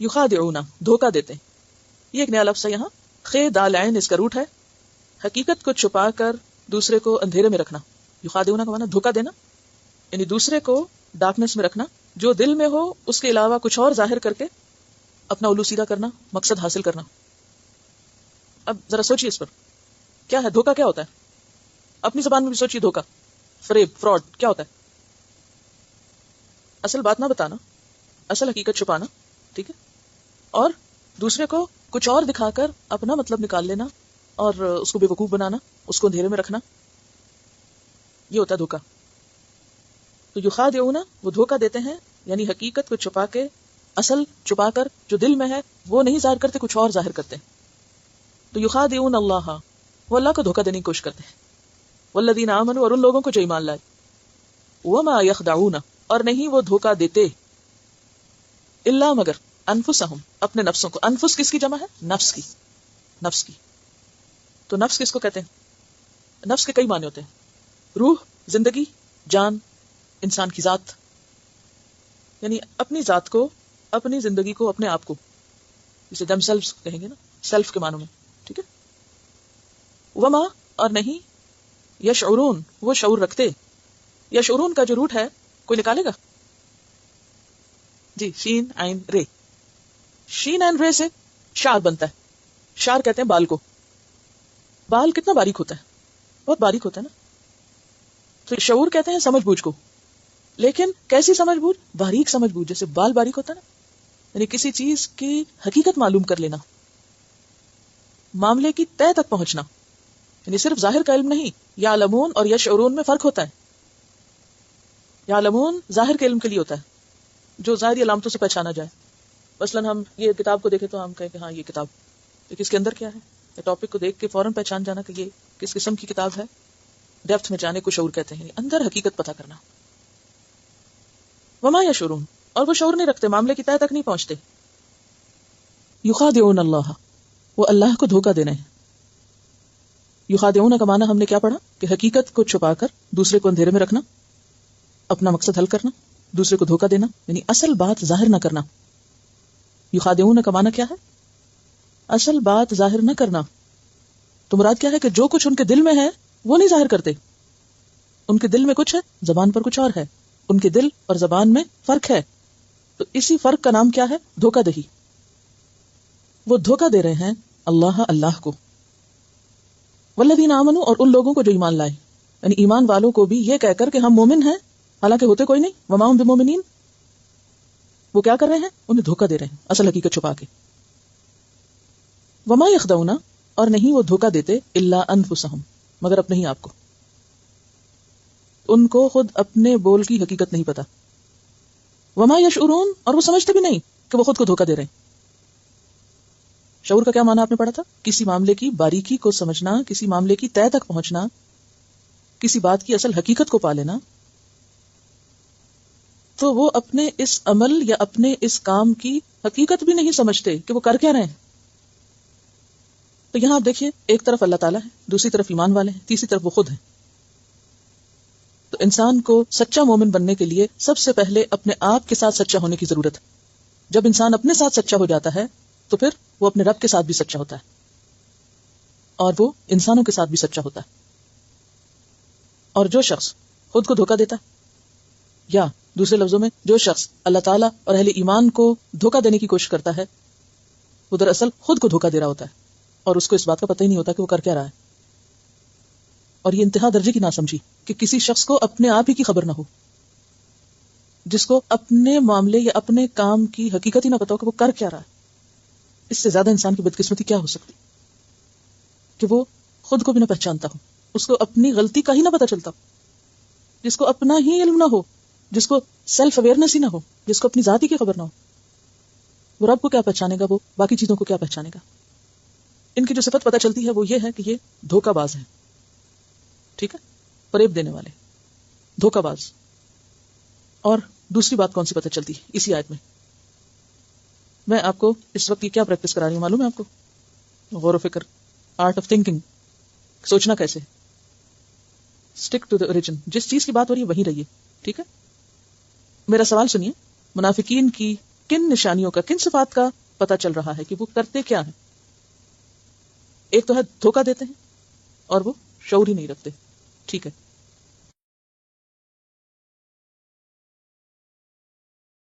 یخادعون دھوکہ دیتے ہیں. یہ ایک نیا لفظ ہے یہاں. خے دال عین اس کا روٹ ہے. حقیقت کو چھپا کر دوسرے کو اندھیرے میں رکھنا. یخادعون کا معنی دھوکہ دینا، یعنی دوسرے کو ڈارکنیس میں رکھنا، جو دل میں ہو اس کے علاوہ کچھ اور ظاہر کر کے اپنا الو سیدھا کرنا، مقصد حاصل کرنا. اب ذرا سوچیے اس پر، کیا ہے دھوکہ؟ کیا ہوتا ہے؟ اپنی زبان میں بھی سوچیے. دھوکہ، فریب، فراڈ کیا ہوتا ہے؟ اصل بات نہ بتانا، اصل حقیقت چھپانا، ٹھیک ہے، اور دوسرے کو کچھ اور دکھا کر اپنا مطلب نکال لینا اور اس کو بے وقوف بنانا، اس کو اندھیرے میں رکھنا، یہ ہوتا ہے دھوکہ. تو یخادعون وہ دھوکہ دیتے ہیں، یعنی حقیقت کو چھپا کے، اصل چھپا کر جو دل میں ہے وہ نہیں ظاہر کرتے، کچھ اور ظاہر کرتے ہیں. تو یخادعون اللہ وہ اللہ کو دھوکہ دینے کی کوشش کرتے ہیں. والذین آمنوا اور ان لوگوں کو جو ایمان لائے. وما یخدعون اور نہیں وہ دھوکہ دیتے الا مگر انفسہم اپنے نفسوں کو. انفس کس کی جمع ہے؟ نفس کی. نفس کی. تو نفس کس کو کہتے ہیں؟ نفس کے کئی معنی ہوتے ہیں. روح، زندگی، جان، انسان کی ذات، یعنی اپنی ذات کو، اپنی زندگی کو، اپنے آپ کو، جسے دم سیلف کہیں گے نا، سیلف کے معنوں میں، ٹھیک ہے. وما اور نہیں یشعرون وہ شعور رکھتے. یشعرون کا جو روٹ ہے کوئی نکالے گا؟ جی، شین عین رے. شین عین رے سے شعر بنتا ہے. شعر کہتے ہیں بال کو. بال کتنا باریک ہوتا ہے؟ بہت باریک ہوتا ہے نا. تو شعور کہتے ہیں سمجھ بوجھ کو. لیکن کیسی سمجھ بوجھ؟ باریک سمجھ بوجھ، جیسے بال باریک ہوتا ہے نا، یعنی کسی چیز کی حقیقت معلوم کر لینا، معاملے کی تہ تک پہنچنا، یعنی صرف ظاہر کا علم نہیں. یعلمون اور یشعرون میں فرق ہوتا ہے. یعلمون ظاہر کے علم کے لیے ہوتا ہے، جو ظاہری علامتوں سے پہچانا جائے. مثلا ہم یہ کتاب کو دیکھیں تو ہم کہیں کہ ہاں یہ کتاب، اس کے اندر کیا ہے، یہ ٹاپک کو دیکھ کے فوراً پہچان جانا کہ یہ کس قسم کی کتاب ہے. ڈیپتھ میں جانے کو شعور کہتے ہیں، اندر حقیقت پتہ کرنا. وما یشعرون اور وہ شعور نہیں رکھتے، معاملے کی تہ تک نہیں پہنچتے. یخادعون اللہ وہ اللہ کو دھوکہ دینا ہے. یخادعون کا معنی ہم نے کیا پڑھا کہ حقیقت کو چھپا کر دوسرے کو اندھیرے میں رکھنا، اپنا مقصد حل کرنا، دوسرے کو دھوکہ دینا، یعنی اصل بات ظاہر نہ کرنا. یخادعون کا معنی کیا ہے؟ اصل بات ظاہر نہ کرنا. تو مراد کیا ہے کہ جو کچھ ان کے دل میں ہے وہ نہیں ظاہر کرتے. ان کے دل میں کچھ ہے، زبان پر کچھ اور ہے. ان کے دل اور زبان میں فرق ہے. تو اسی فرق کا نام کیا ہے؟ دھوکہ دہی. وہ دھوکہ دے رہے ہیں اللہ کو. والذین آمنوا اور ان لوگوں کو جو ایمان لائے، یعنی ایمان والوں کو بھی یہ کہہ کر کہ ہم مومن ہیں، حالانکہ ہوتے کوئی نہیں. وما ہم بمومنین وہ کیا کر رہے ہیں؟ انہیں دھوکہ دے رہے ہیں اصل حقیقت چھپا کے. وما یخدعون اور نہیں وہ دھوکہ دیتے الا انفسہم مگر اپنے ہی آپ کو. ان کو خود اپنے بول کی حقیقت نہیں پتا. وما یشعرون اور وہ سمجھتے بھی نہیں کہ وہ خود کو دھوکہ دے رہے ہیں. شعور کا کیا معنی آپ نے پڑھا تھا؟ کسی معاملے کی باریکی کو سمجھنا، کسی معاملے کی تہ تک پہنچنا، کسی بات کی اصل حقیقت کو پا لینا. تو وہ اپنے اس عمل یا اپنے اس کام کی حقیقت بھی نہیں سمجھتے کہ وہ کر کیا رہے ہیں. تو یہاں آپ دیکھیے، ایک طرف اللہ تعالیٰ ہے، دوسری طرف ایمان والے ہیں، تیسری طرف وہ خود ہیں. تو انسان کو سچا مومن بننے کے لیے سب سے پہلے اپنے آپ کے ساتھ سچا ہونے کی ضرورت ہے. جب انسان اپنے ساتھ سچا ہو جاتا ہے تو پھر وہ اپنے رب کے ساتھ بھی سچا ہوتا ہے اور وہ انسانوں کے ساتھ بھی سچا ہوتا ہے. اور جو شخص خود کو دھوکہ دیتا ہے، یا دوسرے لفظوں میں جو شخص اللہ تعالیٰ اور اہل ایمان کو دھوکہ دینے کی کوشش کرتا ہے، وہ دراصل خود کو دھوکہ دے رہا ہوتا ہے اور اس کو اس بات کا پتہ ہی نہیں ہوتا کہ وہ کر کیا رہا ہے. اور یہ انتہا درجے کی ناسمجھی کہ کسی شخص کو اپنے آپ ہی کی خبر نہ ہو، جس کو اپنے معاملے یا اپنے کام کی حقیقت ہی نہ پتا ہو کہ وہ کر کیا رہا ہے. اس سے زیادہ انسان کی بدقسمتی کیا ہو سکتی کہ وہ خود کو بھی نہ پہچانتا ہو، اس کو اپنی غلطی کا ہی نہ پتا چلتا ہو، جس کو اپنا ہی علم نہ ہو، جس کو سیلف اویئرنیس ہی نہ ہو، جس کو اپنی ذاتی کی خبر نہ ہو. وہ رب کو کیا پہچانے گا؟ وہ باقی چیزوں کو کیا پہچانے گا؟ ان کی جو صفت پتہ چلتی ہے وہ یہ ہے کہ یہ دھوکہ باز ہیں. ٹھیک ہے، فریب دینے والے، دھوکہ باز. اور دوسری بات کون سی پتہ چلتی ہے اسی آیت میں آپ کو اس وقت یہ کیا پریکٹس کرا رہی ہوں معلوم ہے آپ کو؟ غور و فکر، آرٹ آف تھنکنگ، سوچنا کیسے. اسٹک ٹو دی اوریجن، جس چیز کی بات ہو رہی ہے وہیں رہیے. ٹھیک ہے، میرا سوال سنیے. منافقین کی کن نشانیوں کا، کن صفات کا پتہ چل رہا ہے کہ وہ کرتے کیا ہیں؟ ایک تو ہے دھوکہ دیتے ہیں اور وہ شعور ہی نہیں رکھتے، ٹھیک ہے،